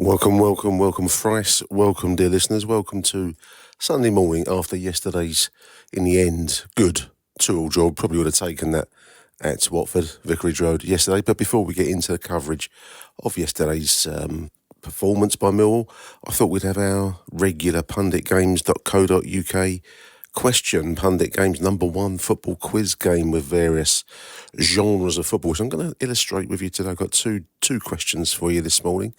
Welcome, thrice. Welcome, dear listeners. Welcome to Sunday morning after yesterday's, in the end, good 2-2 draw. Probably would have taken that at Watford, Vicarage Road yesterday. But before we get into the coverage of yesterday's performance by Millwall, I thought we'd have our regular punditgames.co.uk question, Pundit Games number 1 football quiz game with various genres of football, which I'm going to illustrate with you today. I've got two questions for you this morning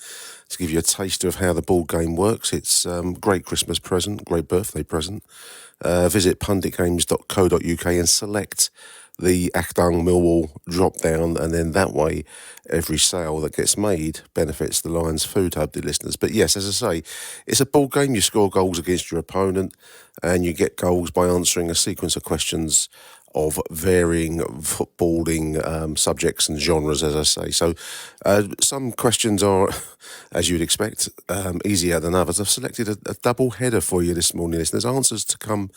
to give you a taste of how the ball game works. It's great Christmas present, great birthday present. Visit punditgames.co.uk and select the AchtungMillwall drop down, and then that way every sale that gets made benefits the Lions Food Hub, dear listeners. But yes, as I say, it's a ball game. You score goals against your opponent and you get goals by answering a sequence of questions of varying footballing subjects and genres, as I say. So some questions are, as you'd expect, easier than others. I've selected a double header for you this morning, listeners. Answers to come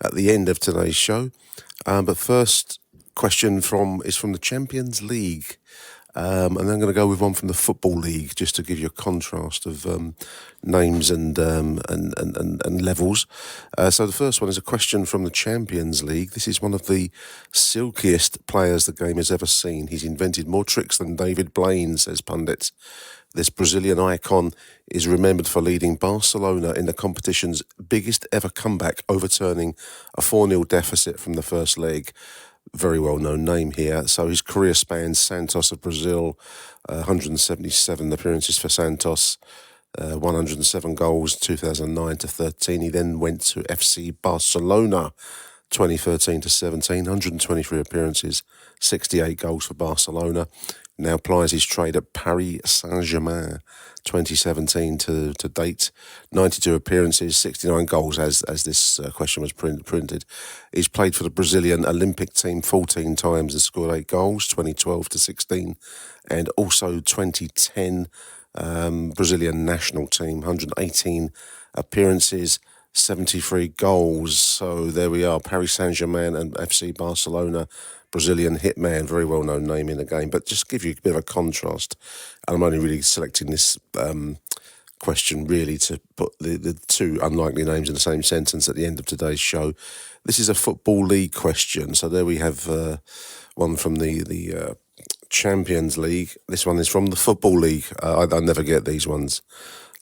at the end of today's show. But first question is from the Champions League. And then I'm going to go with one from the Football League, just to give you a contrast of names and levels. So the first one is a question from the Champions League. This is one of the silkiest players the game has ever seen. He's invented more tricks than David Blaine, says pundits. This Brazilian icon is remembered for leading Barcelona in the competition's biggest ever comeback, overturning a 4-0 deficit from the first leg. Very well-known name here. So his career spans Santos of Brazil, 177 appearances for Santos, 107 goals, 2009 to 13. He then went to FC Barcelona, 2013 to 17, 123 appearances, 68 goals for Barcelona. Now plies his trade at Paris Saint-Germain, 2017 to date, 92 appearances, 69 goals as this question was printed. He's played for the Brazilian Olympic team 14 times and scored 8 goals, 2012 to 16, and also 2010 Brazilian national team, 118 appearances, 73 goals. So there we are, Paris Saint-Germain and FC Barcelona. Brazilian hitman, very well-known name in the game, but just give you a bit of a contrast. And I'm only really selecting this question really to put the two unlikely names in the same sentence at the end of today's show. This is a Football League question, so there we have one from the Champions League. This one is from the Football League. I never get these ones,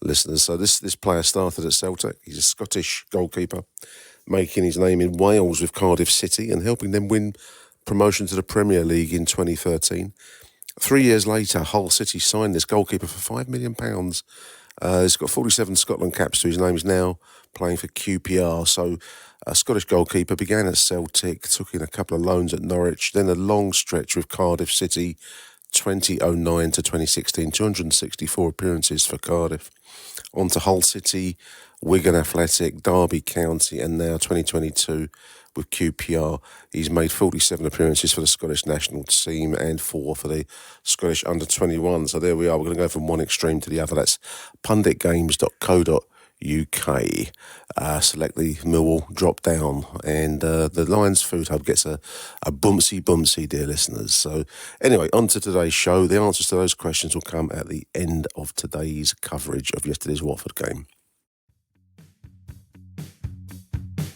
listeners. So this player started at Celtic. He's a Scottish goalkeeper, making his name in Wales with Cardiff City and helping them win promotion to the Premier League in 2013. 3 years later, Hull City signed this goalkeeper for £5 million. He's got 47 Scotland caps to his name. He's now playing for QPR. So a Scottish goalkeeper, began at Celtic, took in a couple of loans at Norwich, then a long stretch with Cardiff City, 2009 to 2016, 264 appearances for Cardiff. On to Hull City, Wigan Athletic, Derby County, and now 2022 with QPR. He's made 47 appearances for the Scottish national team and 4 for the Scottish under-21. So there we are. We're going to go from one extreme to the other. That's punditgames.co.uk. Select the Millwall drop down, and the Lions Food Hub gets a boomsy, dear listeners. So anyway, on to today's show. The answers to those questions will come at the end of today's coverage of yesterday's Watford game.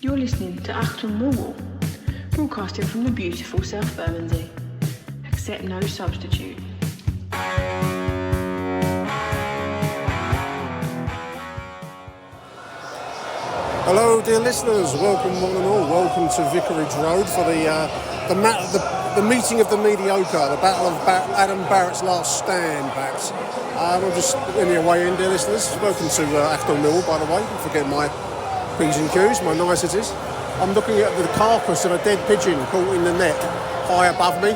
You're listening to Achtung Millwall, broadcasting from the beautiful South Bermondsey. Accept no substitute. Hello, dear listeners. Welcome, one and all. Welcome to Vicarage Road for the meeting of the mediocre, the battle of Adam Barrett's last stand, perhaps. I'm just in the away end, dear listeners. Welcome to Achtung Millwall, by the way. Don't forget my P's and Q's, my niceties. I'm looking at the carcass of a dead pigeon caught in the net high above me.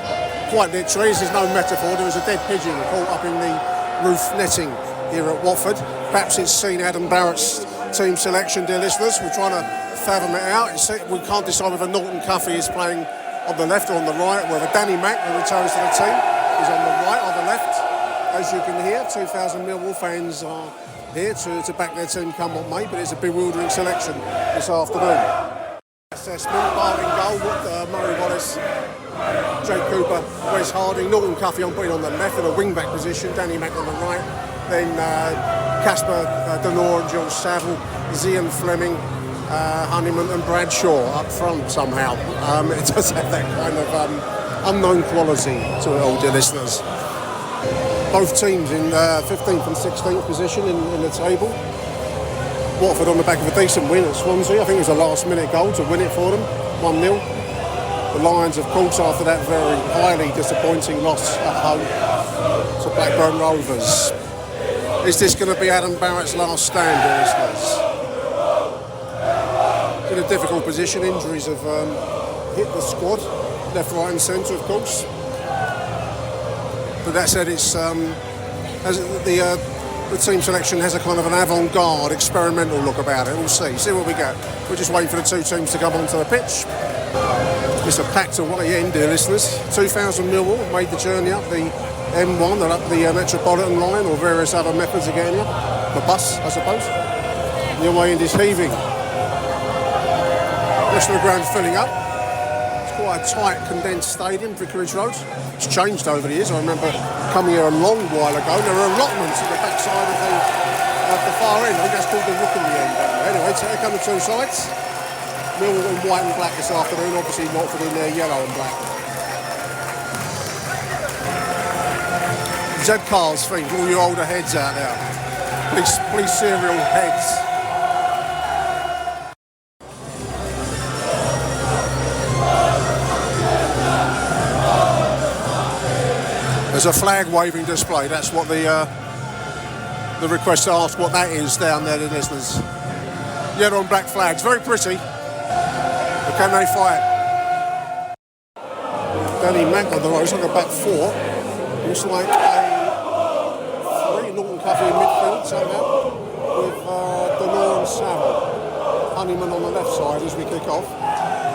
Quite literally, this is no metaphor. There was a dead pigeon caught up in the roof netting here at Watford. Perhaps it's seen Adam Barrett's team selection, dear listeners. We're trying to fathom it out. We can't decide whether Norton Cuffy is playing on the left or on the right, whether Danny Mack, who returns to the team, is on the right or the left. As you can hear, 2,000 Millwall fans are here to back their team come what may, but it's a bewildering selection this afternoon. Assessment, Barring goal, Murray Wallace, Jake Cooper, Wes Harding, Norton Cuffy on the left in a wing-back position, Danny Mack on the right, then Casper Denor and George Saville, Zian Fleming, Honeyman and Bradshaw up front somehow. It does have that kind of unknown quality to it all, dear listeners. Both teams in 15th and 16th position in the table. Watford on the back of a decent win at Swansea. I think it was a last-minute goal to win it for them, 1-0. The Lions, of course, after that very highly disappointing loss at home to Blackburn Rovers. Is this going to be Adam Barrett's last stand, dear listeners? In a difficult position. Injuries have hit the squad, left, right and centre, of course. But that said, it's the team selection has a kind of an avant-garde, experimental look about it. We'll see what we get. We're just waiting for the two teams to come onto the pitch. It's a packed away end, dear listeners. 2,000 Millwall made the journey up the M1 and up the Metropolitan line, or various other methods of getting here. The bus, I suppose. The away end is heaving. The rest of the ground filling up. It's quite a tight, condensed stadium, Vicarage Road. It's changed over the years. I remember coming here a long while ago. There were allotments at the backside of the far end. I think that's called the Rookery end. Anyway, so here come the two sides. Millwall in white and black this afternoon, obviously Watford in their yellow and black. Z Carl's thing, all you older heads out there. Please serial heads. There's a flag waving display, that's what the request to ask what that is down there, the listeners. Yellow and black flags, very pretty. But can they fight? Danny Mack on the right, it's like a back four. Looks like a three, Norton Cuffy in midfield somehow, with Denor and Saville. Honeyman on the left side as we kick off.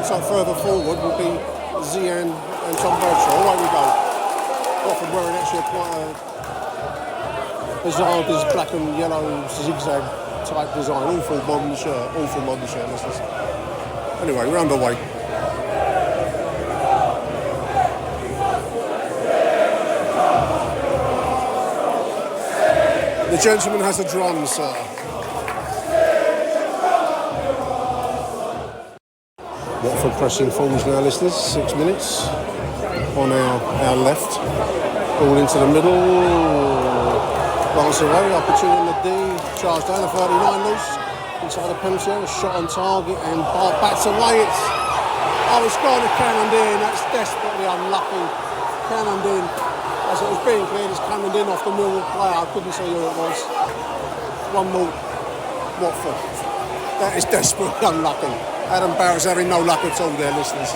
So further forward will be Zian and Tom Bradshaw. Away we go. Watford wearing actually quite a bizarre, this black and yellow zigzag type design. Awful modern shirt, listeners. Anyway, we're underway. The gentleman has a drum, sir. Watford pressing forwards now, listeners. 6 minutes on our left. Ball into the middle. Glance away, opportunity in the D. Charged down, the 39 loose. Inside the penalty area, shot on target and bats away. It's gone to cannoned in. That's desperately unlucky. Cannoned in. As it was being cleared, it's cannoned in off the Millwall player. I couldn't see who it was. 1-0 Watford. That is desperately unlucky. Adam Barrett's having no luck at all there, listeners.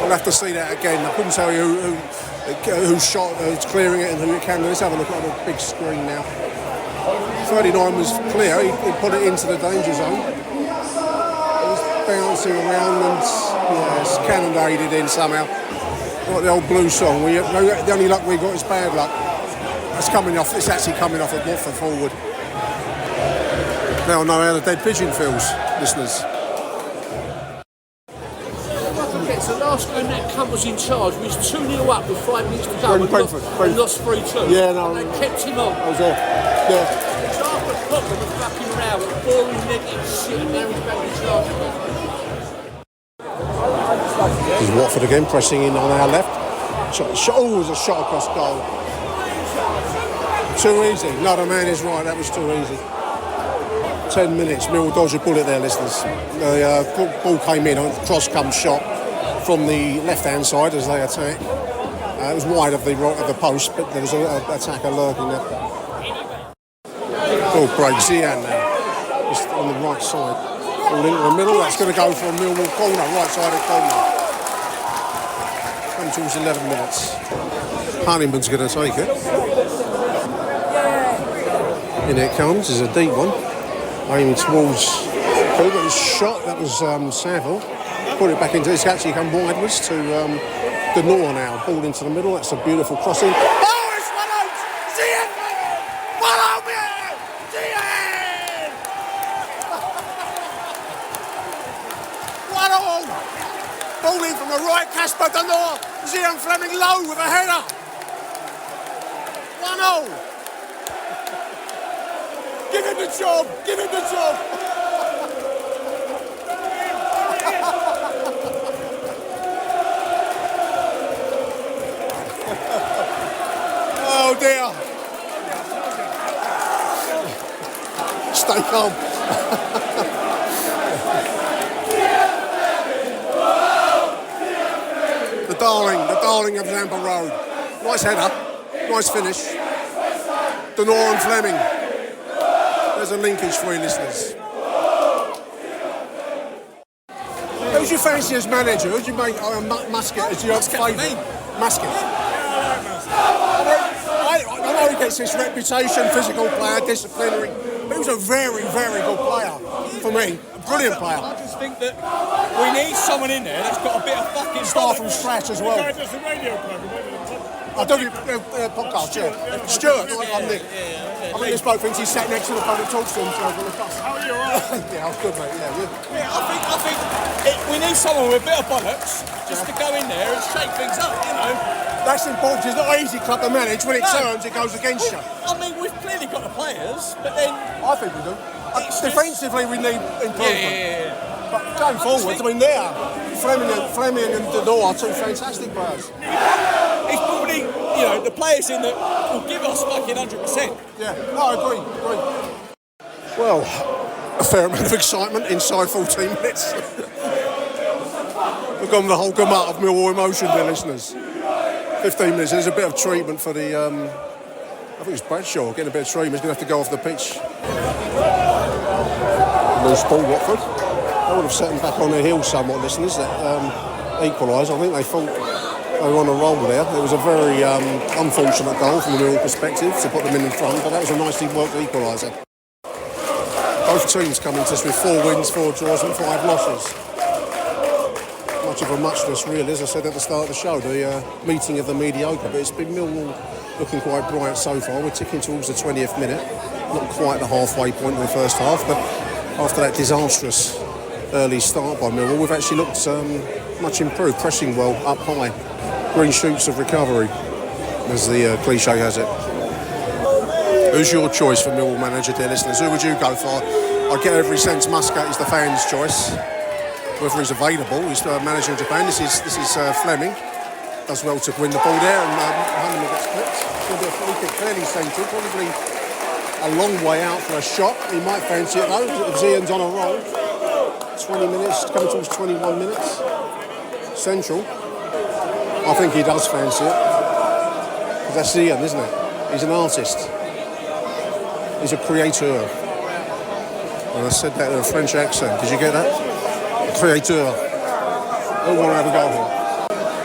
We'll have to see that again. I couldn't tell you who shot, who's clearing it and who it canned. Let's have a look at the big screen now. 39 was clear. He put it into the danger zone. He was bouncing around and it's cannonaded in somehow. Like the old blues song. The only luck we got is bad luck. It's actually coming off a Watford forward. Now I know how the dead pigeon feels, listeners. The last when that cunt was in charge, we was 2-0 up with 5 minutes to go and lost 3-2. Yeah, no. And they kept him on. I was there. Yeah. So after Potter was fucking round, boring negative shit, and now he's back in charge again. This is Watford again, pressing in on our left. It was a shot across goal. Too easy. No, the man is right, that was too easy. 10 minutes, Millwall dodged a bullet there, listeners. The ball came in, a cross come shot from the left-hand side as they attack. It was wide of the post, but there was an attacker lurking there. Ball breaks Zian now, just on the right side. Ball into the middle, that's going to go for a Millwall corner, right-sided corner. Come towards 11 minutes. Honeyman's going to take it. In it comes, is a deep one. Aiming towards Cooper, his shot, that was Saville. Put it back into, it's actually come widewards to Denor now. Ball into the middle, that's a beautiful crossing. Oh, it's 1-0! Zian! 1-0, man! Zian! 1-0! Ball in from the right, Casper Denor. Zian Fleming low with a header. 1-0! Give him the job! Give him the job! Oh dear! Stay calm. the darling of Zampa Road. Nice header, nice finish. Denor and Fleming. There's a linkage for you listeners. Who's your fancy as manager? Who'd you make Muscat as your favourite? Muscat. I know he gets this reputation, physical player, disciplinary, but he was a very, very good player for me. A brilliant player. I just think that we need someone in there that's got a bit of fucking Start from scratch as well. The guy does the radio program. I do the podcast, yeah. Stuart, I'm Nick. I think this bloke thinks he's sat next to the phone and talks to himself on the bus. How are you, alright? Yeah, I was good, mate. Yeah. Yeah, I think we need someone with a bit of bollocks just to go in there and shake things up, you know. That's important. It's not an easy club to manage. When it turns, it goes against you. I mean, we've clearly got the players, but then... I think we do. Defensively, we need improvement. Yeah. But going forwards, I mean, there, Fleming and Denor are two fantastic players. It's probably, you know, the players in that will give us fucking 100%. Yeah, no, I agree. Well, a fair amount of excitement inside 14 minutes. We've gone the whole gamut of Millwall emotion, dear listeners. 15 minutes, there's a bit of treatment for the, I think it's Bradshaw getting a bit of treatment. He's going to have to go off the pitch. Loose ball, Watford. They would have set them back on their heels somewhat, listeners, that equalised. I think they thought they were on a roll there. It was a very unfortunate goal from the Millwall perspective to put them in front, but that was a nicely worked equaliser. Both teams come into this with 4 wins, 4 draws and 5 losses. Much of a muchness, really, as I said at the start of the show, the meeting of the mediocre, but it's been Millwall looking quite bright so far. We're ticking towards the 20th minute, not quite the halfway point in the first half, but after that disastrous early start by Millwall, we've actually looked much improved, pressing well up high. Green shoots of recovery, as the cliche has it. Who's your choice for Millwall manager, dear listeners? Who would you go for? I get every sense Muscat is the fans' choice. Whether he's available, he's manager in Japan. This is Fleming. Does well to win the ball there, and Hanneman gets clipped. It's going to be a free kick, fairly central, probably a long way out for a shot. He might fancy it though, if Zian's on a roll. 20 minutes, coming towards 21 minutes. Central. I think he does fancy it. Because that's Zian, isn't it? He's an artist. He's a creator. And I said that in a French accent. Did you get that? A creator. Who want to have a go here?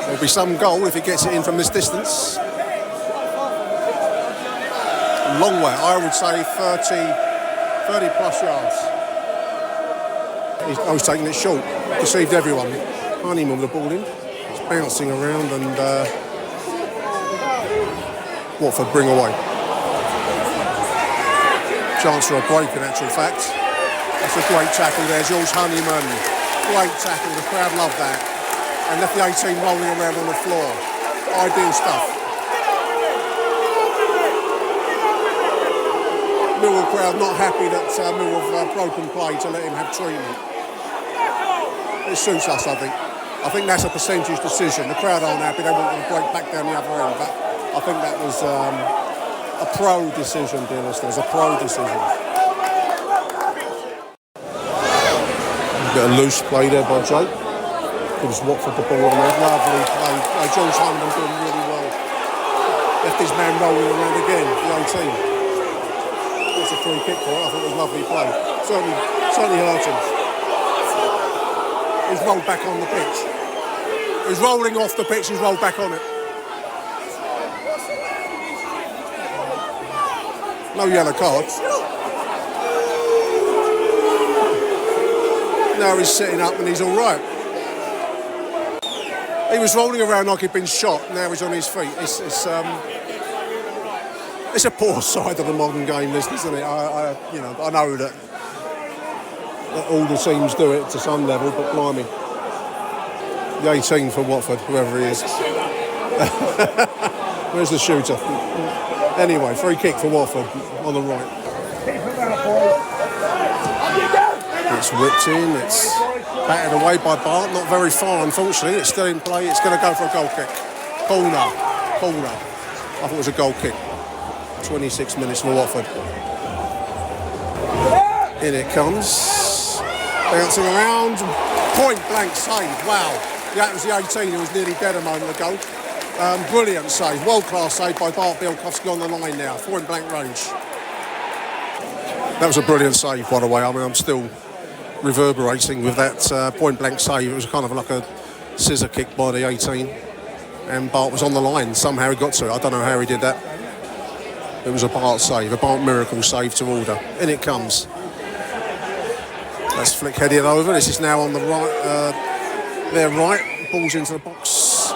There'll be some goal if he gets it in from this distance. Long way. I would say 30 plus yards. He's taking it short. Deceived everyone. Honeyman with the ball in. It's bouncing around and Watford bring away. Chance for a break in actual fact. That's a great tackle there, George Honeyman. Great tackle, the crowd loved that. And left the 18 rolling around on the floor. Ideal stuff. Millwall crowd not happy that Millwall have broken play to let him have treatment. It suits us, I think. I think that's a percentage decision. The crowd aren't happy, they want them to break back down the other end. But I think that was a pro decision, dear listeners, a pro decision. A bit of loose play there by Jake. Gives Watford the ball on there. Lovely play. George Honeyman doing really well. Left his man rolling around again, the 18. It's a free kick for it. I think it was lovely play. Certainly hurt him. He's rolled back on the pitch. He's rolling off the pitch, he's rolled back on it. No yellow cards. Now he's sitting up and he's all right. He was rolling around like he'd been shot. Now he's on his feet. It's a poor side of the modern game, this, isn't it? I know that all the teams do it to some level, but blimey. The 18 for Watford, whoever he is. Where's the shooter? Anyway, free kick for Watford on the right. It's whipped in, it's batted away by Bart, not very far unfortunately, it's still in play, it's going to go for a goal kick. Corner. I thought it was a goal kick. 26 minutes for Watford. In it comes. Bouncing around. Point blank save. Wow. That was the 18 who was nearly dead a moment ago. Brilliant save. World class save by Bart Bielkowski on the line now. Point blank range. That was a brilliant save, by the way. I mean, I'm still reverberating with that point blank save. It was kind of like a scissor kick by the 18. And Bart was on the line. Somehow he got to it. I don't know how he did that. It was a Bart save, a Bart miracle save to order. In it comes. That's flick headed over. This is now on the right. Their right. Ball's into the box.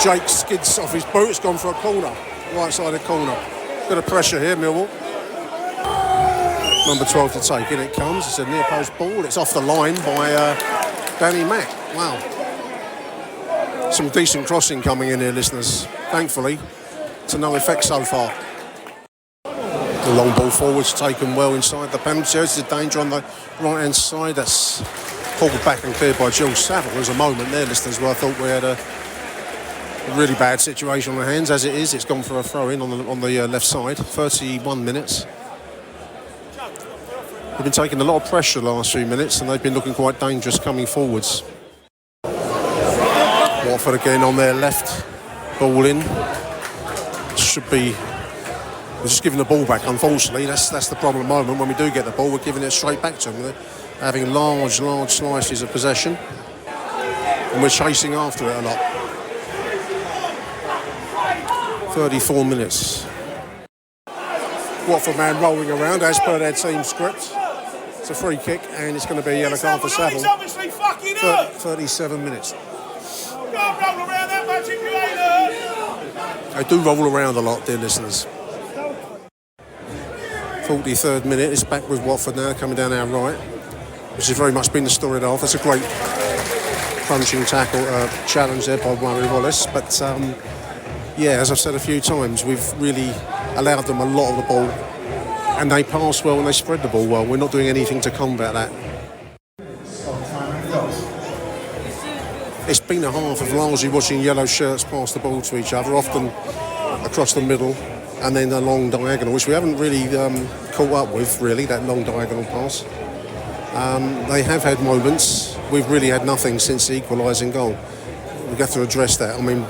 Jake skids off his boot. It's gone for a corner. Right sided corner. Bit of pressure here, Millwall. Number 12 to take. In it comes. It's a near post ball. It's off the line by Danny Mack. Wow. Some decent crossing coming in here, listeners. Thankfully, to no effect so far. The long ball forwards taken well inside the penalty. There's a danger on the right-hand side. That's pulled back and cleared by Jill Saville. There's a moment there, listeners, where I thought we had a really bad situation on our hands. As it is, it's gone for a throw-in on the left side. 31 minutes. We've been taking a lot of pressure the last few minutes, and they've been looking quite dangerous coming forwards. Watford again on their left, ball in. Should be. We're just giving the ball back. Unfortunately, that's the problem at the moment. When we do get the ball, we're giving it straight back to them. They're having large slices of possession, and we're chasing after it a lot. 34 minutes. Watford man rolling around as per their team script. It's a free kick, and it's going to be a yellow card for Saville. 37 minutes. Roll around that much if you ain't hurt. They do roll around a lot, dear listeners. 43rd minute, it's back with Watford now, coming down our right, which has very much been the story of the half. That's a great crunching tackle, challenge there by Murray Wallace. But yeah, as I've said a few times, we've really allowed them a lot of the ball, and they pass well and they spread the ball well. We're not doing anything to combat that. It's been a half of largely watching yellow shirts pass the ball to each other, often across the middle, and then a long diagonal, which we haven't really caught up with, really, that long diagonal pass. They have had moments. We've really had nothing since the equalising goal. We have to address that. I mean,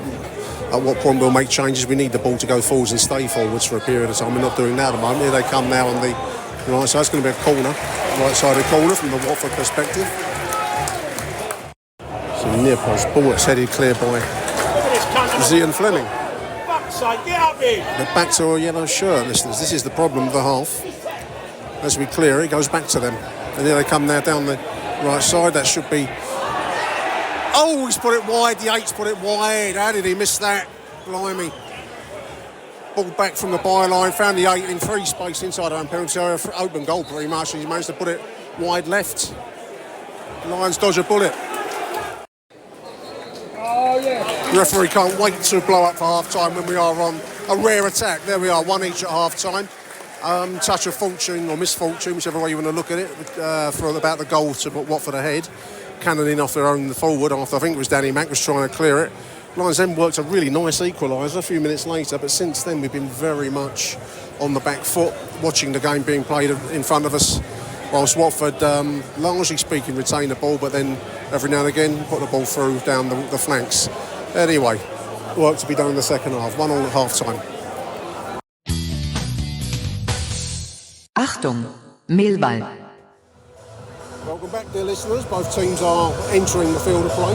at what point we'll make changes? We need the ball to go forwards and stay forwards for a period of time. We're not doing that at the moment. Here they come now on the right side. It's going to be a corner, right-sided corner from the Watford perspective. Near post ball, it's headed clear by Zian Fleming. Get up here. They're back to a yellow shirt, listeners. This is the problem of the half. As we clear it, goes back to them. And here they come now down the right side. That should be. Oh, he's put it wide. The 8's put it wide. How did he miss that? Blimey. Ball back from the byline. Found the 8 in free space inside our own penalty area. Open goal pretty much. And he managed to put it wide left. Lions dodge a bullet. The referee can't wait to blow up for half-time when we are on a rare attack. There we are, one each at half-time. Touch of fortune or misfortune, whichever way you want to look at it, for about the goal to put Watford ahead. Cannoning off their own forward after I think it was Danny Mack was trying to clear it. Lions then worked a really nice equaliser a few minutes later, but since then we've been very much on the back foot, watching the game being played in front of us, whilst Watford, largely speaking, retain the ball, but then every now and again put the ball through down the flanks. Anyway, work to be done in the second half. 1-1 at half-time. Achtung, Millwall. Welcome back, dear listeners. Both teams are entering the field of play.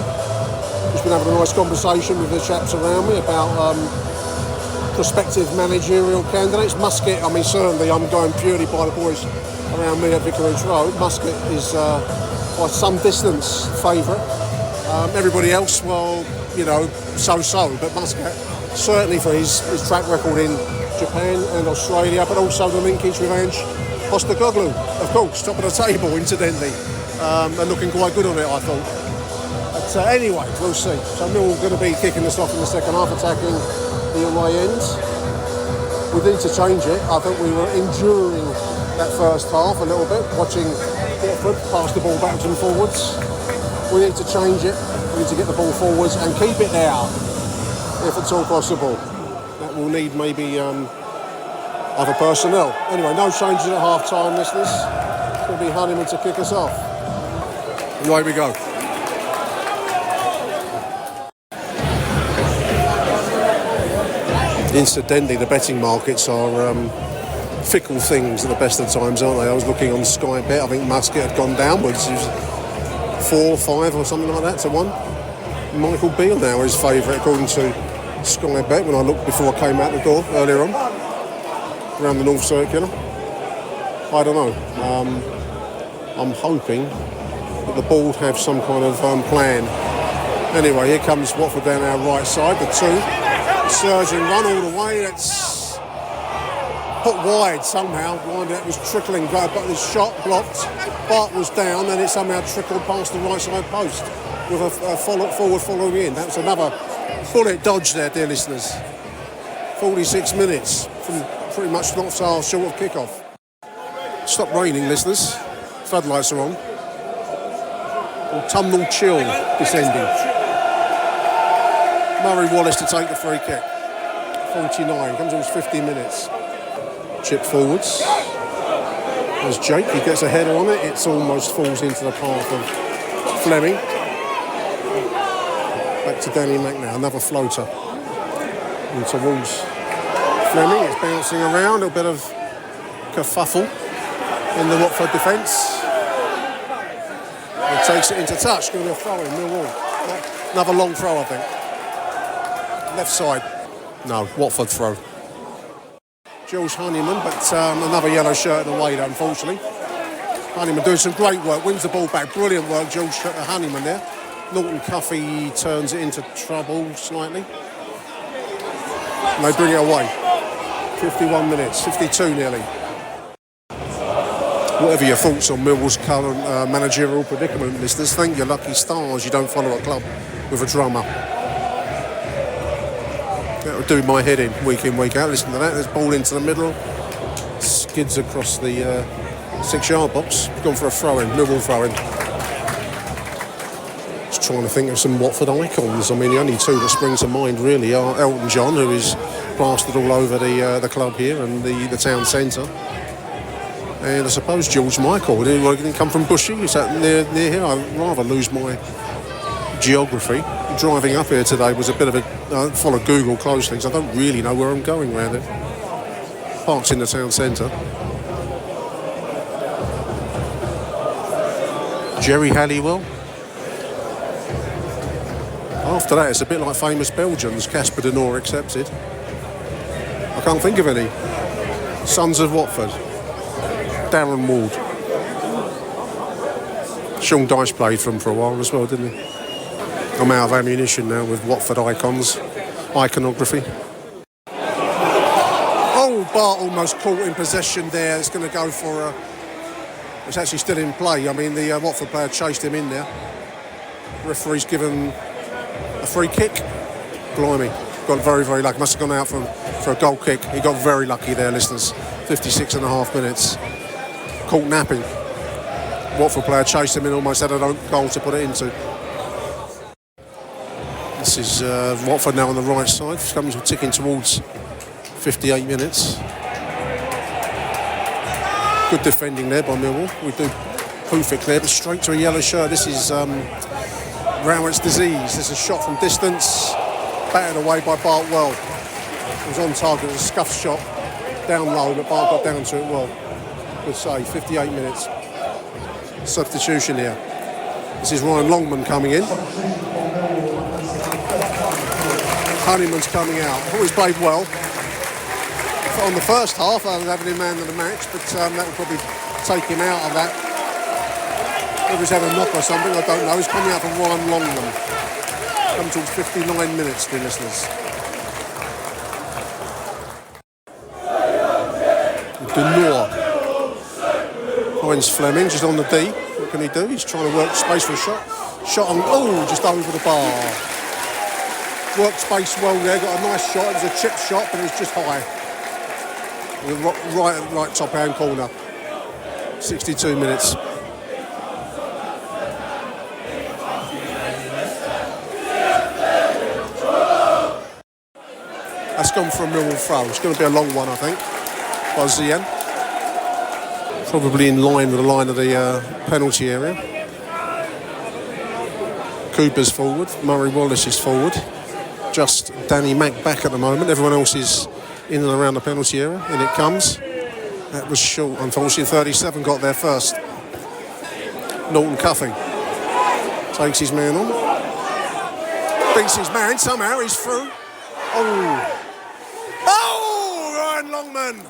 Just been having a nice conversation with the chaps around me about prospective managerial candidates. Musket, I mean, certainly I'm going purely by the boys around me at Vicarage Road. Musket is by some distance favourite. Everybody else, well, you know, so-so, but Muscat, certainly for his track record in Japan and Australia, but also the linkage with Ange Postecoglou, of course, top of the table, incidentally. They're looking quite good on it, I thought. But anyway, we'll see. So Millwall going to be kicking us off in the second half, attacking the away end. We need to change it. I think we were enduring that first half a little bit, watching Watford pass the ball backwards and forwards. We need to change it. We need to get the ball forwards and keep it there, if at all possible. That will need maybe other personnel. Anyway, no changes at half-time, listeners. It's going to be Honeyman to kick us off. And away we go. Incidentally, the betting markets are fickle things at the best of times, aren't they? I was looking on Sky Bet. I think Muscat had gone downwards. It was 4 or 5 or something like that to 1. Michael Beale now is favourite according to Sky Bet when I looked before I came out the door earlier on around the North Circular. I don't know. I'm hoping that the board have some kind of plan. Anyway, here comes Watford down our right side, the 2. Surging run all the way. It's put wide somehow. It was trickling, but the shot blocked. Bart was down, and it somehow trickled past the right side post with a forward following in. That was another bullet dodge there, dear listeners. 46 minutes from pretty much not far short of kick-off. Stopped raining, listeners. Floodlights are on. Autumnal chill descending. Murray Wallace to take the free kick. 49, comes almost 50 minutes. Chip forwards. There's Jake, he gets a header on it. It almost falls into the path of Fleming. Back to Danny McNair, another floater. And towards Fleming, it's bouncing around. A little bit of kerfuffle in the Watford defence. He takes it into touch, going to throw in Millwall. Another long throw, I think. Left side. No, Watford throw. Jules Honeyman, but another yellow shirt in the way, unfortunately. Honeyman doing some great work, wins the ball back. Brilliant work, Jules Honeyman there. Norton Cuffy turns it into trouble slightly. And they bring it away. 51 minutes, 52 nearly. Whatever your thoughts on Millwall's current managerial predicament, listeners, thank your lucky stars you don't follow a club with a drummer. That'll do my head in, week out. Listen to that. There's ball into the middle. Skids across the 6-yard box. Gone for a throw-in, Millwall throw-in. Just trying to think of some Watford icons. I mean, the only two that spring to mind really are Elton John, who is plastered all over the club here and the town centre. And I suppose George Michael. Didn't come from Bushy. He's near here. I'd rather lose my geography. Driving up here today was a bit of a follow Google closely because I don't really know where I'm going round it. Parked in the town centre. Jerry Halliwell. After that, it's a bit like famous Belgians, Casper de Noor accepted. I can't think of any. Sons of Watford. Darren Ward. Sean Dyche played for him for a while as well, didn't he? I'm out of ammunition now with Watford icons. Iconography. Oh, Bart almost caught in possession there. It's going to go for it's actually still in play. I mean, the Watford player chased him in there. Referee's given a free kick. Blimey. Got very, very lucky. Must have gone out for a goal kick. He got very lucky there, listeners. 56 and a half minutes. Caught napping. Watford player chased him in, almost had a goal to put it into. This is Watford now on the right side. Comes ticking towards 58 minutes. Good defending there by Millwall. We do poof it clear, but straight to a yellow shirt. This is Rowett's disease. This is a shot from distance, battered away by Bart well. It was on target, it was a scuffed shot, down low, but Bart got down to it well. Good save, 58 minutes. Substitution here. This is Ryan Longman coming in. Honeyman's coming out. Always played well. On the first half, I was having him man of the match, but that will probably take him out of that. If he's had a knock or something, I don't know. He's coming out for Ryan Longman. Come towards 59 minutes, dear listeners. De Noor finds Fleming just on the D. What can he do? He's trying to work space for a shot. Shot on, just over the bar. Worked space well there, got a nice shot. It was a chip shot, but it was just high. Right top hand corner. 62 minutes. That's gone for a Millwall throw. It's going to be a long one, I think, by Zian. Probably in line with the line of the penalty area. Cooper's forward. Murray Wallace is forward. Just Danny Mack back at the moment. Everyone else is in and around the penalty area. In it comes. That was short, unfortunately. 37 got there first. Norton Cuffy takes his man on. Beats his man. Somehow he's through. Oh, Ryan Longman.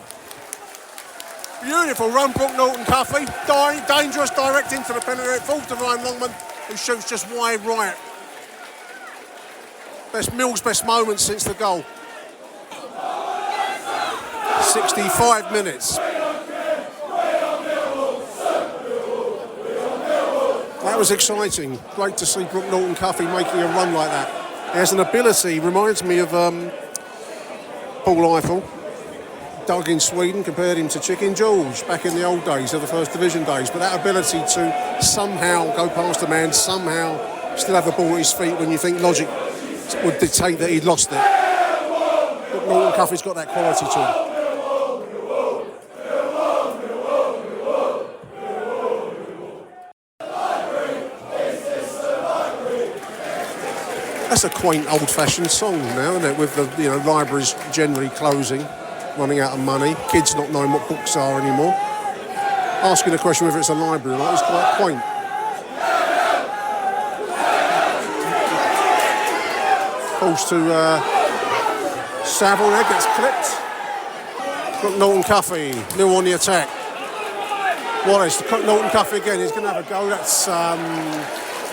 Beautiful run, Brook Norton Cuffy. Dangerous, direct into the penalty area. Fault to Ryan Longman, who shoots just wide right. Mill's best moment since the goal. 65 minutes. That was exciting. Great to see Brook Norton Cuffy making a run like that. He has an ability, reminds me of Paul Eiffel. Doug in Sweden compared him to Chicken George back in the old days, of the First Division days. But that ability to somehow go past a man, somehow still have the ball at his feet when you think logic would dictate that he'd lost it. But Norton Cuffy's got that quality to him. That's a quaint, old-fashioned song now, isn't it? With the libraries generally closing, running out of money, kids not knowing what books are anymore. Asking the question whether it's a library or not is quite quaint. Falls to Saville, that gets clipped. Got Norton Cuffy, Mill on the attack. Wallace, Norton Cuffy again, he's going to have a go. That's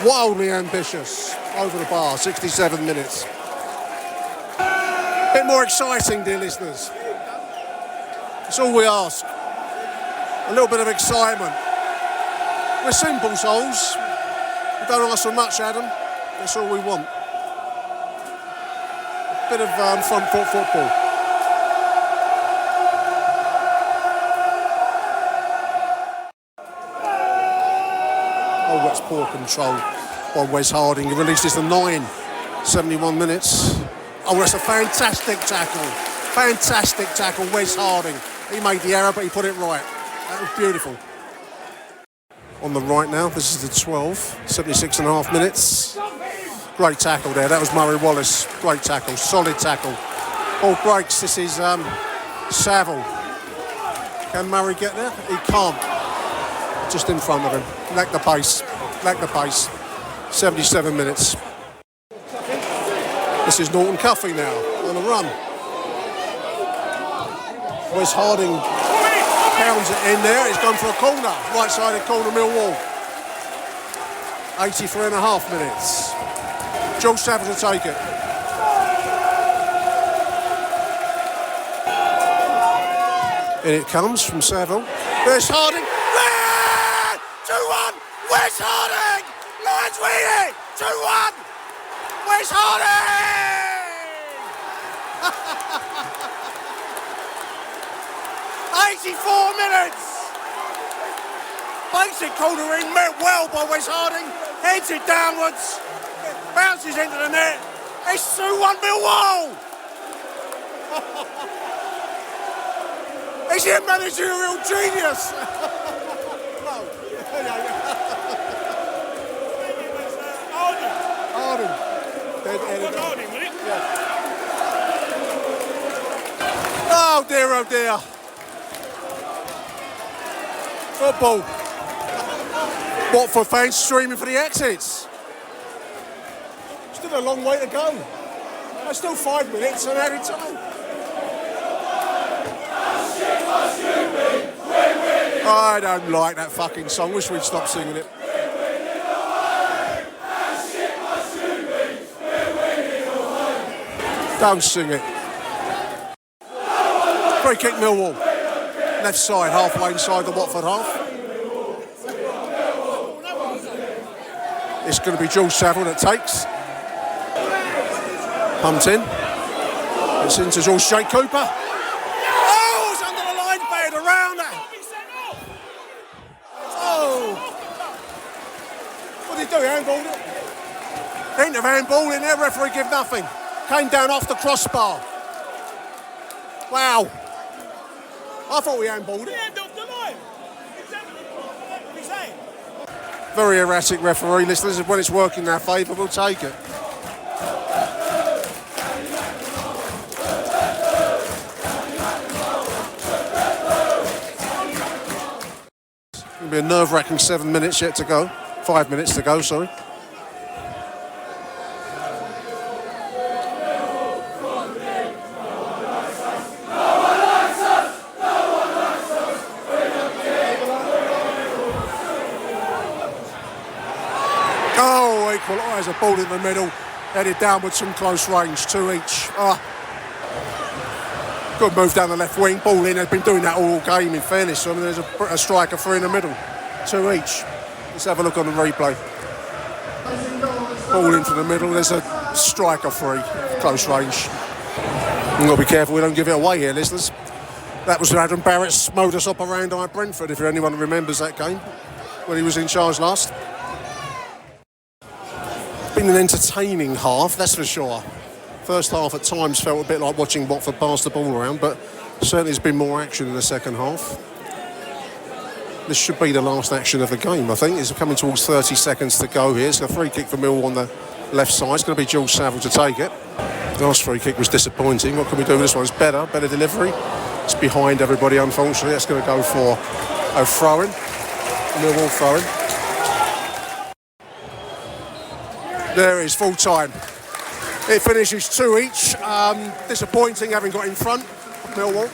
wildly ambitious. Over the bar, 67 minutes. A bit more exciting, dear listeners. That's all we ask. A little bit of excitement. We're simple souls. We don't ask for much, Adam. That's all we want. A bit of front foot football. Oh, that's poor control by Wes Harding. He releases the 71 minutes. Oh, that's a fantastic tackle. Fantastic tackle, Wes Harding. He made the error, but he put it right. That was beautiful. On the right now, this is the 76.5 minutes. Great tackle there. That was Murray Wallace. Great tackle, solid tackle. Ball breaks. This is Saville. Can Murray get there? He can't. Just in front of him. Lack the pace. 77 minutes. This is Norton Cuffy now on the run. Wes Harding pounds it in there. It's gone for a corner. Right-sided corner, Millwall. 83.5 minutes. George Saville to take it. In it comes from Saville. There's Harding. 2-1. Wes Harding. Lions win it! 2-1! Wes Harding! 84 minutes! Basic corner in, met well by Wes Harding. Heads it downwards. Bounces into the net. It's 2-1 Millwall! Is he a managerial genius? Harding. Harding, will it? Yeah. Oh dear. Football. Watford fans streaming for the exits. Still a long way to go. There's still 5 minutes and added time. I don't like that fucking song. Wish we'd stop singing it. Don't sing it. Free kick Millwall. Left side, halfway inside the Watford half. It's going to be George Saville that takes. Pumped in. It's into George J. Cooper. Oh, it's under the line, batted around that. So he handballed it. Hint of handball in there, referee give nothing. Came down off the crossbar. Wow. I thought we handballed it. He handed off the line. Exactly. What he's saying. Very erratic referee, listeners. When it's working in our favour, we'll take it. It'll be a nerve-wracking 7 minutes yet to go. 5 minutes to go, sorry. Oh, equaliser, ball in the middle, headed downwards from close range, 2 each. Good move down the left wing, ball in, they've been doing that all game in fairness to them. There's a striker, 3 in the middle, 2 each. Let's have a look on the replay. Ball into the middle, there's a striker, 3, close range. We've got to be careful we don't give it away here, listeners. That was Adam Barrett's modus operandi at Brentford, if anyone remembers that game, when he was in charge last. Been an entertaining half, that's for sure. First half at times felt a bit like watching Watford pass the ball around, but certainly there's been more action in the second half. This should be the last action of the game, I think. It's coming towards 30 seconds to go here. It's a free kick for Millwall on the left side. It's going to be George Saville to take it. The last free kick was disappointing. What can we do with this one? It's better delivery. It's behind everybody, unfortunately. That's going to go for a throw-in. Millwall throw-in. There it is, full time. It finishes 2 each. Disappointing having got in front of Millwall.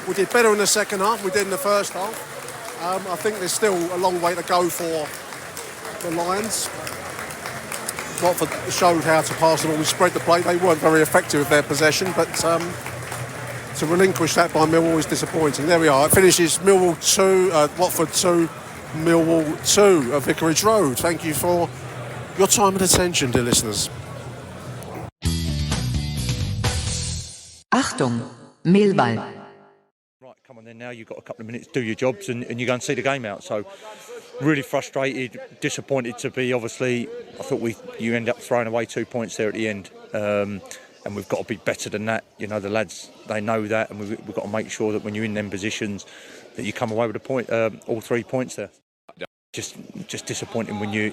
We did better in the second half than we did in the first half. I think there's still a long way to go for the Lions. Watford showed how to pass the ball and spread the play. They weren't very effective with their possession, but to relinquish that by Millwall is disappointing. There we are. It finishes Millwall 2, Watford 2, Millwall 2 at Vicarage Road. Thank you for your time and attention, dear listeners. Achtung, Millwall. Right, come on then now, you've got a couple of minutes to do your jobs and you go and see the game out. So really frustrated, disappointed to be, obviously, I thought you end up throwing away 2 points there at the end. And we've got to be better than that. You know, the lads, they know that, and we've got to make sure that when you're in them positions that you come away with a point, all 3 points there. Just disappointing when you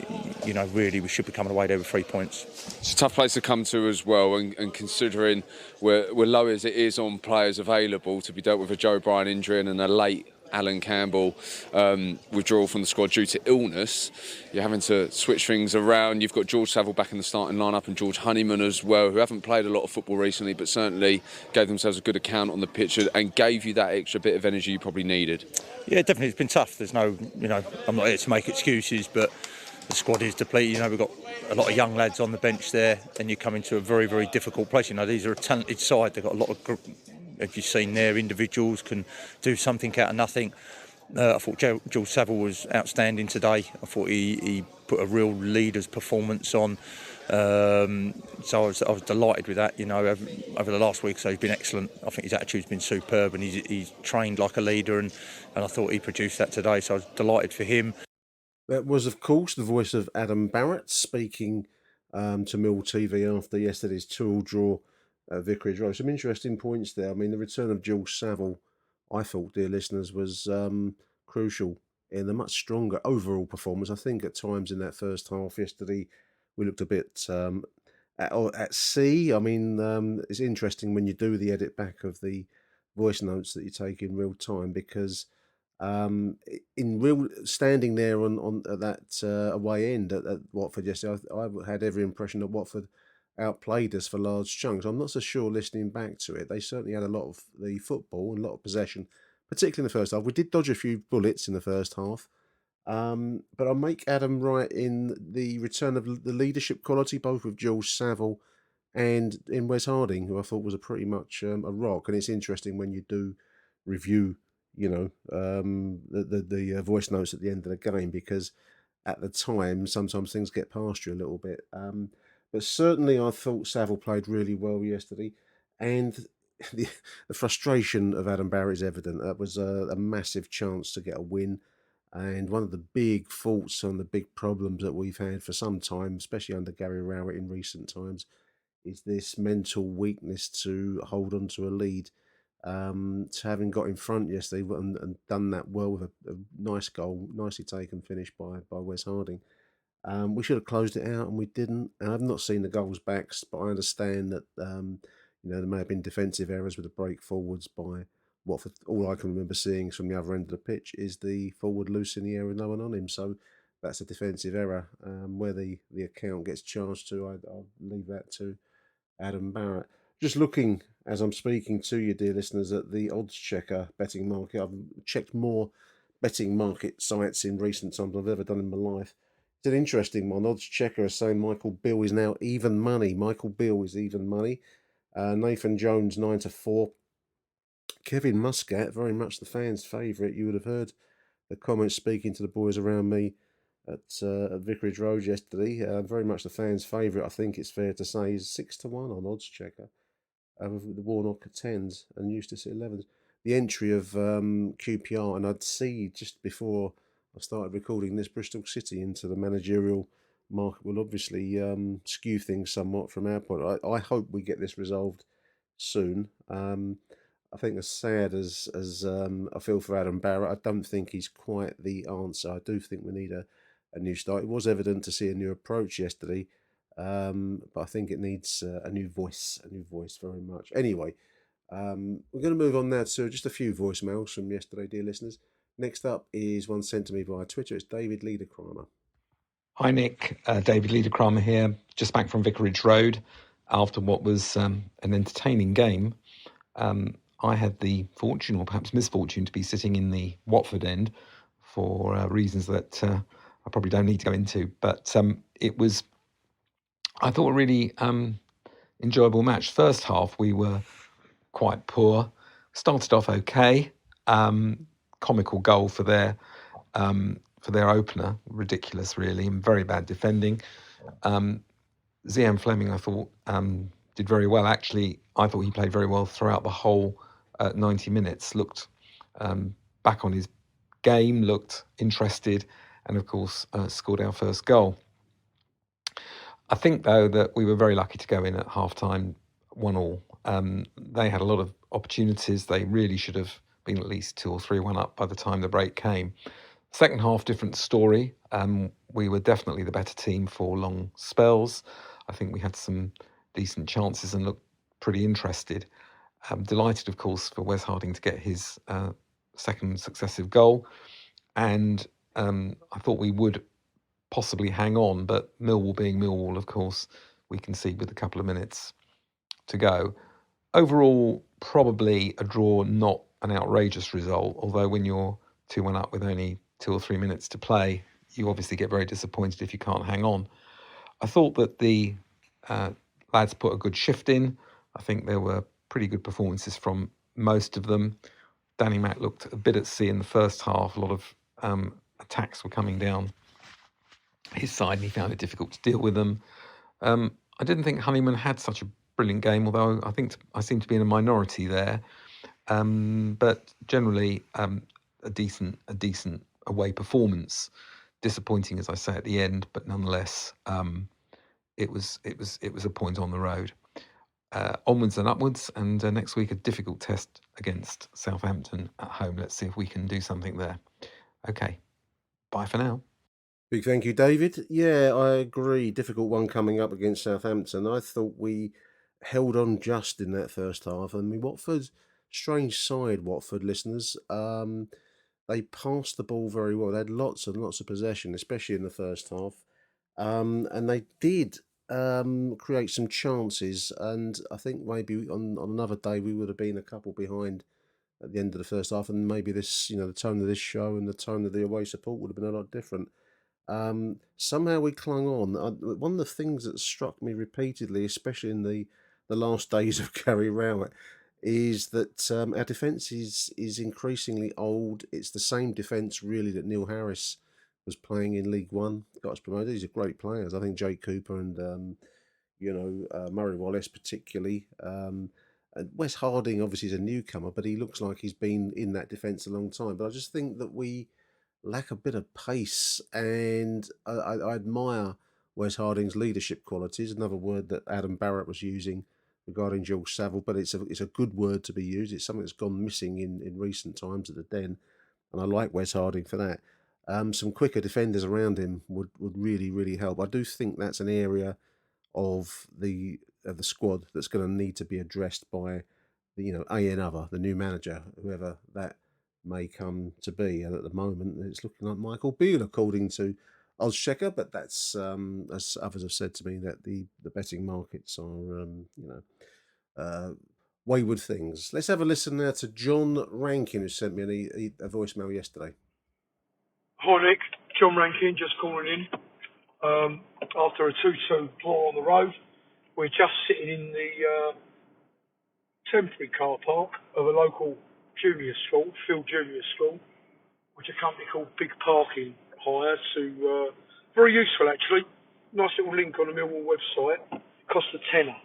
know, really we should be coming away there with 3 points. It's a tough place to come to as well, and considering we're low as it is on players available to be dealt with a Joe Bryan injury and a late Alan Campbell withdrawal from the squad due to illness. You're having to switch things around. You've got George Saville back in the starting lineup and George Honeyman as well, who haven't played a lot of football recently, but certainly gave themselves a good account on the pitch and gave you that extra bit of energy you probably needed. Yeah, definitely. It's been tough. There's no, I'm not here to make excuses, but the squad is depleted. We've got a lot of young lads on the bench there, and you come into a very, very difficult place. These are a talented side. They've got a lot of, as you've seen there, individuals can do something out of nothing. I thought George Saville was outstanding today. I thought he put a real leader's performance on. So I was delighted with that. Over the last week, so he's been excellent. I think his attitude's been superb, and he's trained like a leader, and I thought he produced that today. So I was delighted for him. That was, of course, the voice of Adam Barrett speaking to Mill TV after yesterday's 2-2 draw at Vicarage Road. Some interesting points there. I mean, the return of George Saville, I thought, dear listeners, was crucial in a much stronger overall performance. I think at times in that first half yesterday, we looked a bit at sea. I mean, it's interesting when you do the edit back of the voice notes that you take in real time, because in real standing there on at that away end at Watford yesterday, I had every impression that Watford outplayed us for large chunks. I'm not so sure listening back to it. They certainly had a lot of the football and a lot of possession, particularly in the first half. We did dodge a few bullets in the first half. But I make Adam right in the return of the leadership quality, both with George Saville and in Wes Harding, who I thought was a pretty much a rock. And it's interesting when you do review, the voice notes at the end of the game, because at the time sometimes things get past you a little bit. But certainly I thought Saville played really well yesterday, and the frustration of Adam Barrett is evident. That was a massive chance to get a win. And one of the big faults and the big problems that we've had for some time, especially under Gary Rowett in recent times, is this mental weakness to hold on to a lead. To having got in front yesterday and done that well with a nice goal, nicely taken finish by Wes Harding. We should have closed it out and we didn't. And I've not seen the goals backs, but I understand that there may have been defensive errors with the break forwards by Watford. All I can remember seeing is from the other end of the pitch is the forward loose in the air with no one on him. So that's a defensive error. Where the account gets charged to, I'll leave that to Adam Barrett. Just looking as I'm speaking to you, dear listeners, at the odds checker betting market. I've checked more betting market sites in recent times than I've ever done in my life. It's an interesting one. Odds checker is saying Michael Beale is now even money. Michael Beale is even money. Nathan Jones 9-4. Kevin Muscat, very much the fans' favourite. You would have heard the comments speaking to the boys around me at Vicarage Road yesterday. Very much the fans' favourite, I think it's fair to say. He's 6-1 on odds checker. With the Warnock at 10s and Eustace at 11s. The entry of QPR, and I'd see just before I started recording this, Bristol City into the managerial market will obviously skew things somewhat from our point. I hope we get this resolved soon. I think as sad as I feel for Adam Barrett, I don't think he's quite the answer. I do think we need a new start. It was evident to see a new approach yesterday. But I think it needs a new voice very much. Anyway, we're going to move on now to just a few voicemails from yesterday, dear listeners. Next up is one sent to me via Twitter. It's David Liederkramer. Hi Nick, David Liederkramer here, just back from Vicarage Road after what was an entertaining game. I had the fortune, or perhaps misfortune, to be sitting in the Watford end for reasons that I probably don't need to go into, but it was, I thought, a really enjoyable match. First half we were quite poor, started off okay, comical goal for their opener, ridiculous really, and very bad defending. Zian Fleming, I thought, did very well. Actually, I thought he played very well throughout the whole 90 minutes, looked back on his game, looked interested, and of course scored our first goal. I think, though, that we were very lucky to go in at half-time 1-1. They had a lot of opportunities. They really should have been at least 2 or 3-1 up by the time the break came. Second half, different story. We were definitely the better team for long spells. I think we had some decent chances and looked pretty interested. Delighted, of course, for Wes Harding to get his second successive goal. And I thought we would possibly hang on, but Millwall being Millwall, of course, we concede with a couple of minutes to go. Overall, probably a draw, not an outrageous result, although when you're 2-1 up with only 2 or 3 minutes to play, you obviously get very disappointed if you can't hang on. I thought that the lads put a good shift in. I think there were pretty good performances from most of them. Danny Mack looked a bit at sea in the first half. A lot of attacks were coming down his side, and he found it difficult to deal with them. I didn't think Honeyman had such a brilliant game, although I think I seem to be in a minority there. But generally, a decent away performance. Disappointing, as I say, at the end, but nonetheless, it was a point on the road. Onwards and upwards, and next week a difficult test against Southampton at home. Let's see if we can do something there. Okay, bye for now. Big thank you, David. Yeah, I agree. Difficult one coming up against Southampton. I thought we held on just in that first half. I mean, Watford, strange side, Watford listeners. They passed the ball very well. They had lots and lots of possession, especially in the first half. And they did create some chances. And I think maybe on another day we would have been a couple behind at the end of the first half. And maybe this, the tone of this show and the tone of the away support would have been a lot different. Somehow we clung on. One of the things that struck me repeatedly, especially in the last days of Gary Rowett, is that our defence is increasingly old. It's the same defence really that Neil Harris was playing in League One, got us promoted. These are great players. I think Jake Cooper and Murray Wallace particularly. And Wes Harding obviously is a newcomer, but he looks like he's been in that defence a long time. But I just think that we lack a bit of pace, and I admire Wes Harding's leadership qualities. Another word that Adam Barrett was using regarding George Saville, but it's a good word to be used. It's something that's gone missing in recent times at the Den, and I like Wes Harding for that. Some quicker defenders around him would really help. I do think that's an area of the squad that's going to need to be addressed by another, the new manager, whoever that may come to be. And at the moment, it's looking like Michael Beale, according to Ozchecker. But that's as others have said to me, that the betting markets are wayward things. Let's have a listen now to John Rankin, who sent me a voicemail yesterday. Hi Nick, John Rankin, just calling in. After a 2-2 draw on the road, we're just sitting in the temporary car park of a local junior school, Field Junior School, which a company called Big Parking hire to, very useful actually. Nice little link on the Millwall website. Cost a tenner.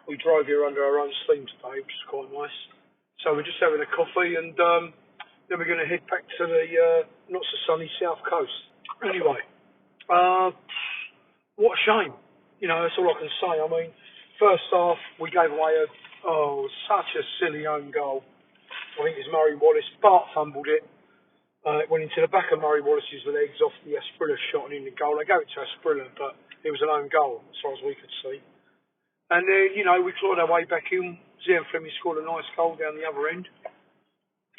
We drove here under our own steam today, which is quite nice. So we're just having a coffee and then we're going to head back to the not so sunny south coast. Anyway, what a shame. That's all I can say. I mean, first half we gave away such a silly own goal. I think it's Murray Wallace. Bart fumbled it. It went into the back of Murray Wallace's legs off the Asprilla shot and in the goal. They gave it to Asprilla, but it was an own goal as far as we could see. And then, we clawed our way back in. Zian Fleming scored a nice goal down the other end.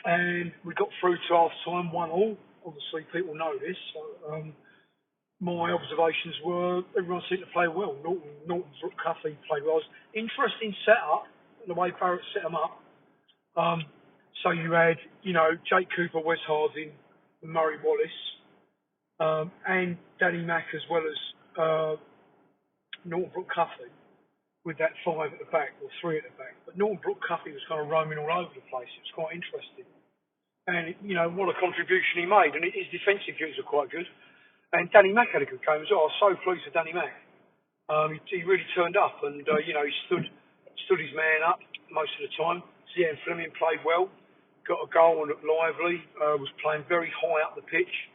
And we got through to half-time, 1-1. Obviously, people know this. So, my observations were everyone seemed to play well. Norton Brook Cuffey played well. Interesting setup, the way Barrett set them up. So you had, Jake Cooper, Wes Harding, and Murray Wallace, and Danny Mack as well as Norton Brook Cuffey with that 5 at the back, or 3 at the back. But Norton Brook Cuffey was kind of roaming all over the place. It was quite interesting. And, what a contribution he made. And his defensive views were quite good. And Danny Mack had a good game as well. I was so pleased with Danny Mack. He really turned up and, he stood his man up most of the time. Zian Fleming played well, got a goal and looked lively, was playing very high up the pitch.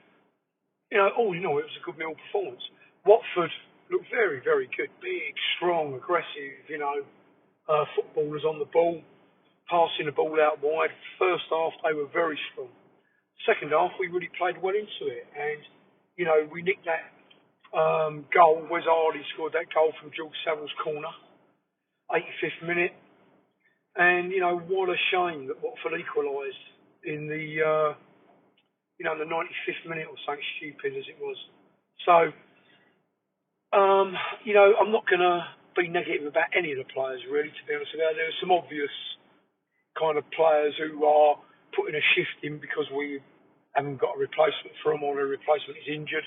All in all, it was a good Mill performance. Watford looked very, very good. Big, strong, aggressive, footballers on the ball, passing the ball out wide. First half, they were very strong. Second half, we really played well into it. And, we nicked that goal. Wes Harding scored that goal from George Saville's corner, 85th minute. And, what a shame that Watford equalised in the, the 95th minute or something stupid as it was. So, I'm not going to be negative about any of the players, really, to be honest with you. There are some obvious kind of players who are putting a shift in because we haven't got a replacement for them or a replacement is injured.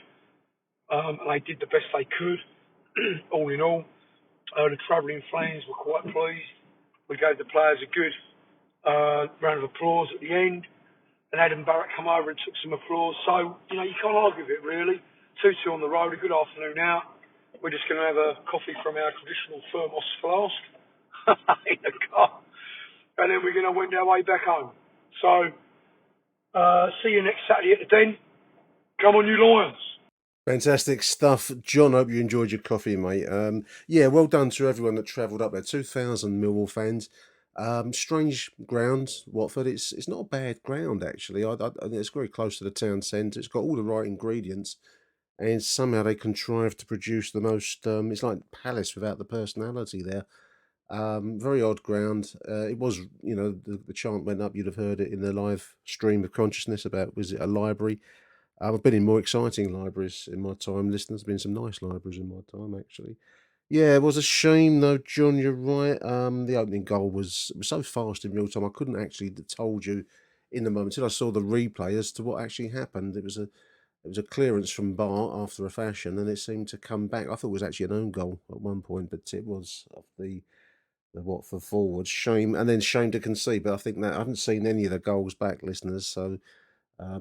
And they did the best they could, all in all. The travelling fans were quite pleased. We gave the players a good round of applause at the end. And Adam Barrett come over and took some applause. So, you can't argue with it, really. 2-2 on the road, a good afternoon out. We're just going to have a coffee from our traditional thermos flask in the car. And then we're going to wend our way back home. So, see you next Saturday at the Den. Come on, you Lions. Fantastic stuff, John. Hope you enjoyed your coffee, mate. Well done to everyone that travelled up there. 2,000 Millwall fans. Strange ground, Watford. It's not a bad ground, actually. I think it's very close to the town centre. It's got all the right ingredients. And somehow they contrived to produce the most, it's like Palace without the personality there. Very odd ground. It was, the chant went up, you'd have heard it in the live stream of consciousness about, was it a library? I've been in more exciting libraries in my time, listeners. Been some nice libraries in my time, actually. Yeah, it was a shame though, John, you're right. The opening goal was so fast in real time, I couldn't actually have told you in the moment until I saw the replay as to what actually happened. It was a clearance from Bart after a fashion, and it seemed to come back. I thought it was actually an own goal at one point, but it was off the Watford forward. Shame, and then shame to concede. But I think that I haven't seen any of the goals back, listeners. So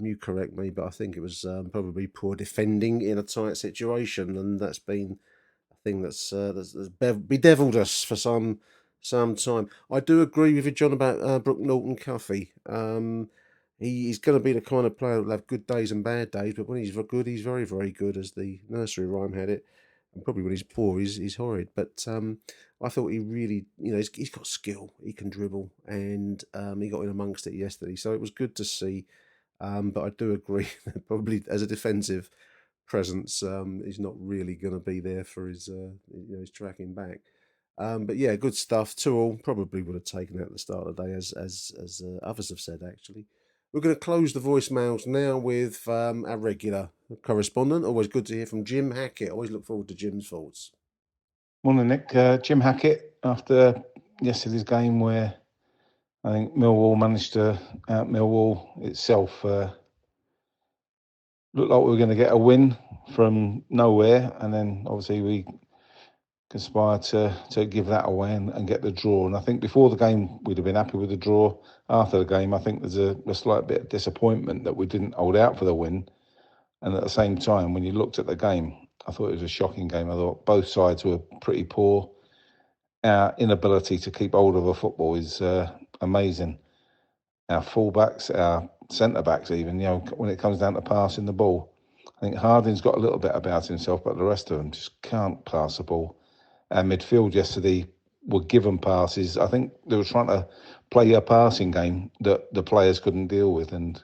you correct me, but I think it was probably poor defending in a tight situation, and that's been a thing that's bedeviled us for some time. I do agree with you, John, about Brooke Norton Cuffey. he's going to be the kind of player that will have good days and bad days, but when he's good, he's very, very good, as the nursery rhyme had it. And probably when he's poor, he's horrid. But I thought he really, he's got skill. He can dribble, and he got in amongst it yesterday. So it was good to see. But I do agree that probably as a defensive presence, he's not really going to be there for his his tracking back. But yeah, good stuff. 2-2 probably would have taken out at the start of the day, as others have said. Actually, we're going to close the voicemails now with our regular correspondent. Always good to hear from Jim Hackett. Always look forward to Jim's thoughts. Morning, Nick. Jim Hackett. After yesterday's game, where I think Millwall managed to out Millwall itself, looked like we were going to get a win from nowhere, and then obviously we conspired to give that away and get the draw. And I think before the game we'd have been happy with the draw. After the game, I think there's a slight bit of disappointment that we didn't hold out for the win. And at the same time, when you looked at the game, I thought it was a shocking game. I thought both sides were pretty poor. Our inability to keep hold of a football is amazing. Our fullbacks, our centre-backs even, when it comes down to passing the ball, I think Harding's got a little bit about himself, but the rest of them just can't pass the ball. Our midfield yesterday were given passes. I think they were trying to play a passing game that the players couldn't deal with. And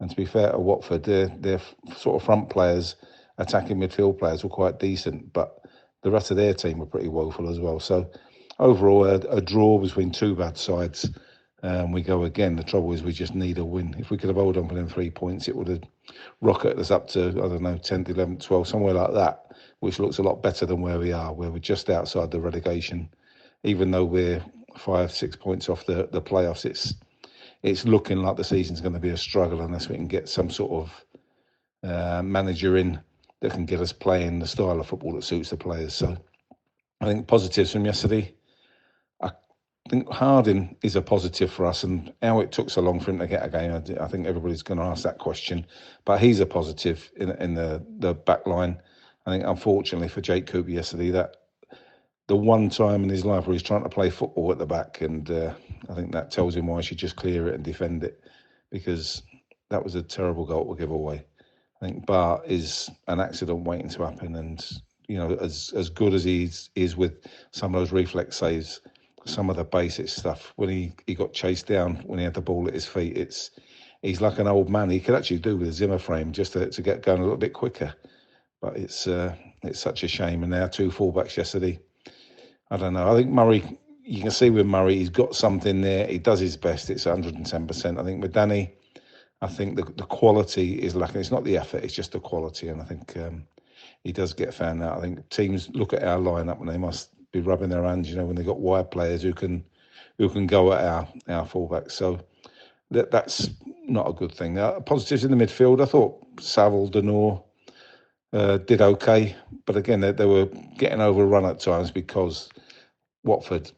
to be fair to Watford, their sort of front players, attacking midfield players, were quite decent, but the rest of their team were pretty woeful as well. So overall, a draw between two bad sides. We go again. The trouble is we just need a win. If we could have held on for them 3 points, it would have rocketed us up to, 10th, 11th, 12th, somewhere like that, which looks a lot better than where we are, where we're just outside the relegation. Even though we're 5-6 points off the playoffs, it's looking like the season's going to be a struggle unless we can get some sort of manager in that can get us playing the style of football that suits the players. So I think positives from yesterday. I think Harding is a positive for us, and how it took so long for him to get a game, I think everybody's going to ask that question. But he's a positive in the back line. I think, unfortunately for Jake Cooper yesterday, that the one time in his life where he's trying to play football at the back, and I think that tells him why he should just clear it and defend it, because that was a terrible goal to give away. I think Bart is an accident waiting to happen, and as good as he is with some of those reflex saves, some of the basic stuff, when he got chased down, when he had the ball at his feet, he's like an old man. He could actually do with a Zimmer frame just to get going a little bit quicker. But it's such a shame. And our two fullbacks yesterday, I don't know. I think Murray, you can see with Murray, he's got something there. He does his best. It's 110%. I think with Danny, I think the quality is lacking. It's not the effort, it's just the quality. And I think he does get found out. I think teams look at our lineup and they must be rubbing their hands, when they've got wide players who can go at our fullbacks. So that's not a good thing. Positives in the midfield, I thought Saville, Denor did okay, but again they were getting overrun at times because Watford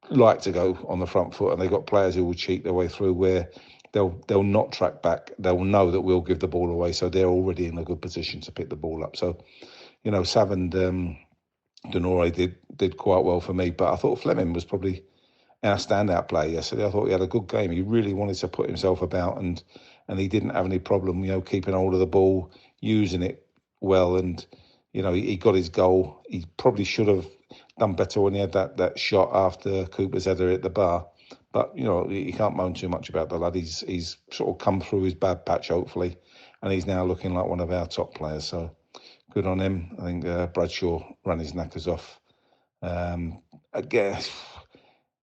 like to go on the front foot, and they got players who will cheat their way through where they'll not track back. They'll know that we'll give the ball away, so they're already in a good position to pick the ball up. So, Sav and Denore did quite well for me, but I thought Fleming was probably our standout player yesterday. I thought he had a good game. He really wanted to put himself about, and he didn't have any problem, keeping hold of the ball, using it well, and he got his goal. He probably should have done better when he had that shot after Cooper's header at the bar. But you can't moan too much about the lad. He's sort of come through his bad patch, hopefully, and he's now looking like one of our top players. So good on him. I think Bradshaw ran his knackers off. Again,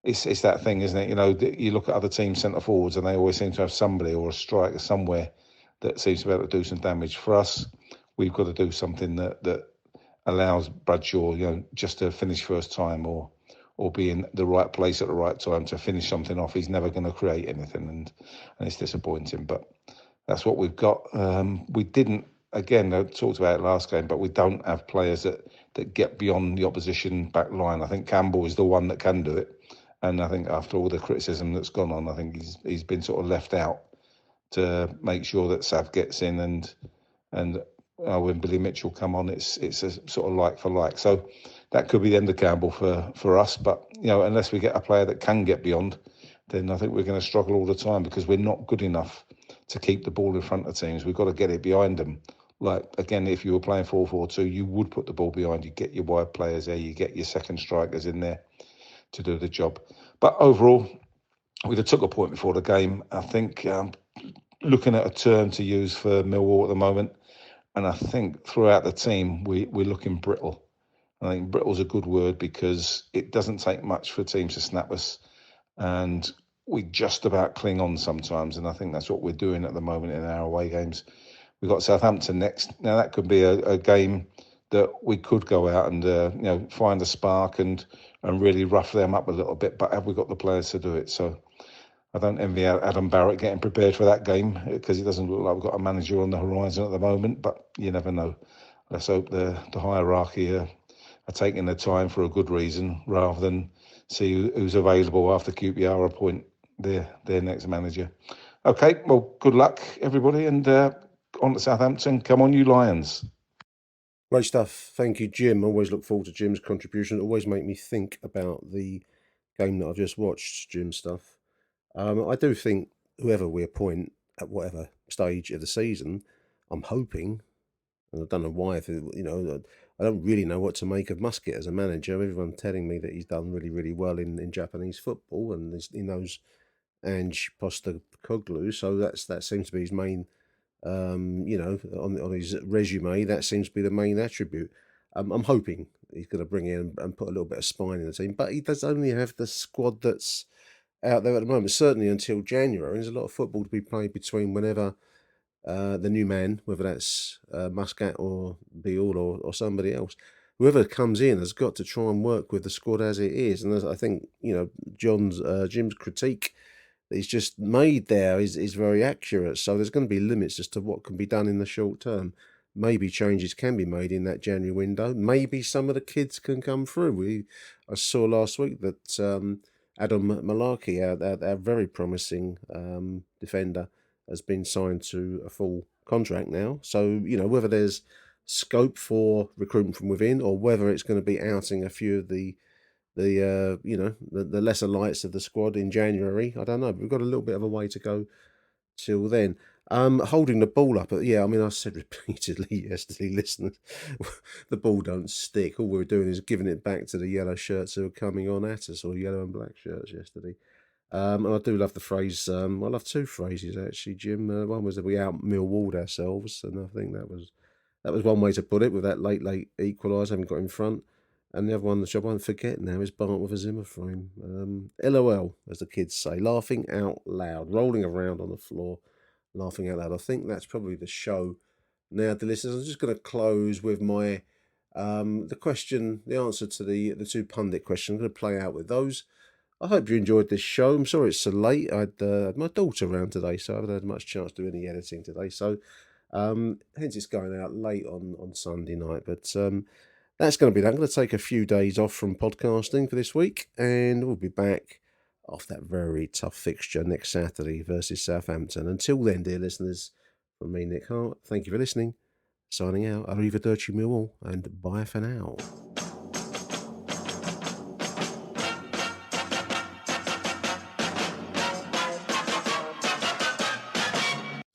it's that thing, isn't it? You look at other teams' centre forwards, and they always seem to have somebody or a striker somewhere that seems to be able to do some damage. For us, we've got to do something that allows Bradshaw, just to finish first time or be in the right place at the right time to finish something off. He's never going to create anything, and it's disappointing. But that's what we've got. We didn't. Again, I talked about it last game, but we don't have players that get beyond the opposition back line. I think Campbell is the one that can do it. And I think after all the criticism that's gone on, I think he's been sort of left out to make sure that Sav gets in. And when Billy Mitchell come on, it's a sort of like for like. So that could be the end of Campbell for us. But, unless we get a player that can get beyond, then I think we're going to struggle all the time because we're not good enough to keep the ball in front of teams. We've got to get it behind them. Like, again, if you were playing 4-4-2, you would put the ball behind. You get your wide players there, you get your second strikers in there to do the job. But overall, we'd have took a point before the game. I think looking at a term to use for Millwall at the moment, and I think throughout the team, we're looking brittle. I think brittle's a good word because it doesn't take much for teams to snap us, and we just about cling on sometimes, and I think that's what we're doing at the moment in our away games. We've got Southampton next. Now, that could be a game that we could go out and find a spark and really rough them up a little bit, but have we got the players to do it? So I don't envy Adam Barrett getting prepared for that game because it doesn't look like we've got a manager on the horizon at the moment, but you never know. Let's hope the hierarchy are taking their time for a good reason rather than see who's available after QPR appoint their next manager. Okay, well, good luck, everybody, and on to Southampton. Come on, you Lions. Great stuff. Thank you, Jim. I always look forward to Jim's contribution. It always make me think about the game that I've just watched, Jim's stuff. I do think whoever we appoint at whatever stage of the season, I'm hoping, and I don't know why, I don't really know what to make of Muscat as a manager. Everyone's telling me that he's done really, really well in Japanese football, and he knows Ange Postecoglou, so that seems to be his main, on his resume, that seems to be the main attribute. I'm hoping he's going to bring in and put a little bit of spine in the team, but he does only have the squad that's out there at the moment, certainly until January. There's a lot of football to be played between whenever the new man, whether that's Muscat or Beale or somebody else, whoever comes in has got to try and work with the squad as it is. And as I think, Jim's critique that he's just made there is very accurate. So there's going to be limits as to what can be done in the short term. Maybe changes can be made in that January window. Maybe some of the kids can come through. I saw last week that AchtungMillwallachtungmillwall, our very promising defender, has been signed to a full contract now. So, whether there's scope for recruitment from within or whether it's going to be outing a few of the lesser lights of the squad in January, I don't know. But we've got a little bit of a way to go till then. Holding the ball up, I said repeatedly yesterday, listeners, the ball don't stick. All we're doing is giving it back to the yellow shirts who are coming on at us, or yellow and black shirts yesterday. And I do love the phrase, I love two phrases actually, Jim. One was that we out-Millwalled ourselves, and I think that was one way to put it, with that late equaliser having got in front. And the other one, which I won't forget now, is Bart with a Zimmer frame. LOL, as the kids say, laughing out loud, rolling around on the floor, laughing out loud. I think that's probably the show now, the listeners. I'm just going to close with my the answer to the two pundit questions. I'm going to play out with those. I hope you enjoyed this show. I'm sorry it's so late. I had my daughter around today, so I haven't had much chance to do any editing today. So hence it's going out late on Sunday night. But that's going to be that. I'm going to take a few days off from podcasting for this week, and we'll be back after that very tough fixture next Saturday versus Southampton. Until then, dear listeners, from me, Nick Hart, thank you for listening. Signing out, Arrivederci Millwall, and bye for now.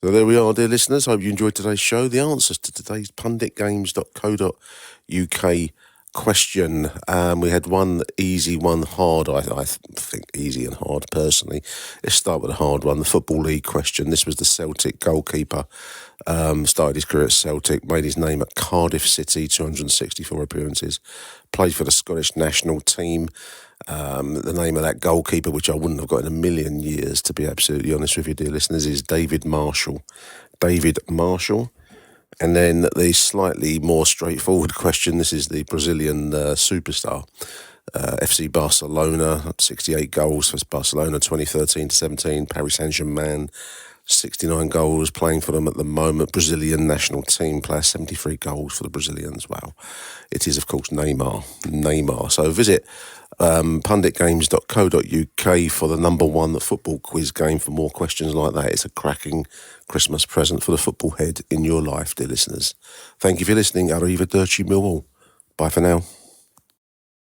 So there we are, dear listeners. Hope you enjoyed today's show. The answers to today's punditgames.co.uk question. We had one easy, one hard. I think easy and hard, personally. Let's start with a hard one, the Football League question. This was the Celtic goalkeeper. Started his career at Celtic, made his name at Cardiff City, 264 appearances. Played for the Scottish national team. The name of that goalkeeper, which I wouldn't have got in a million years, to be absolutely honest with you, dear listeners, is David Marshall. David Marshall. And then the slightly more straightforward question, this is the Brazilian superstar. FC Barcelona, 68 goals for Barcelona, 2013-17. Paris Saint-Germain, 69 goals, playing for them at the moment. Brazilian national team player, 73 goals for the Brazilians. Wow. It is, of course, Neymar. So visit punditgames.co.uk for the number one football quiz game for more questions like that. It's a cracking Christmas present for the football head in your life, dear listeners. Thank you for listening. Arrivederci Millwall. Bye for now.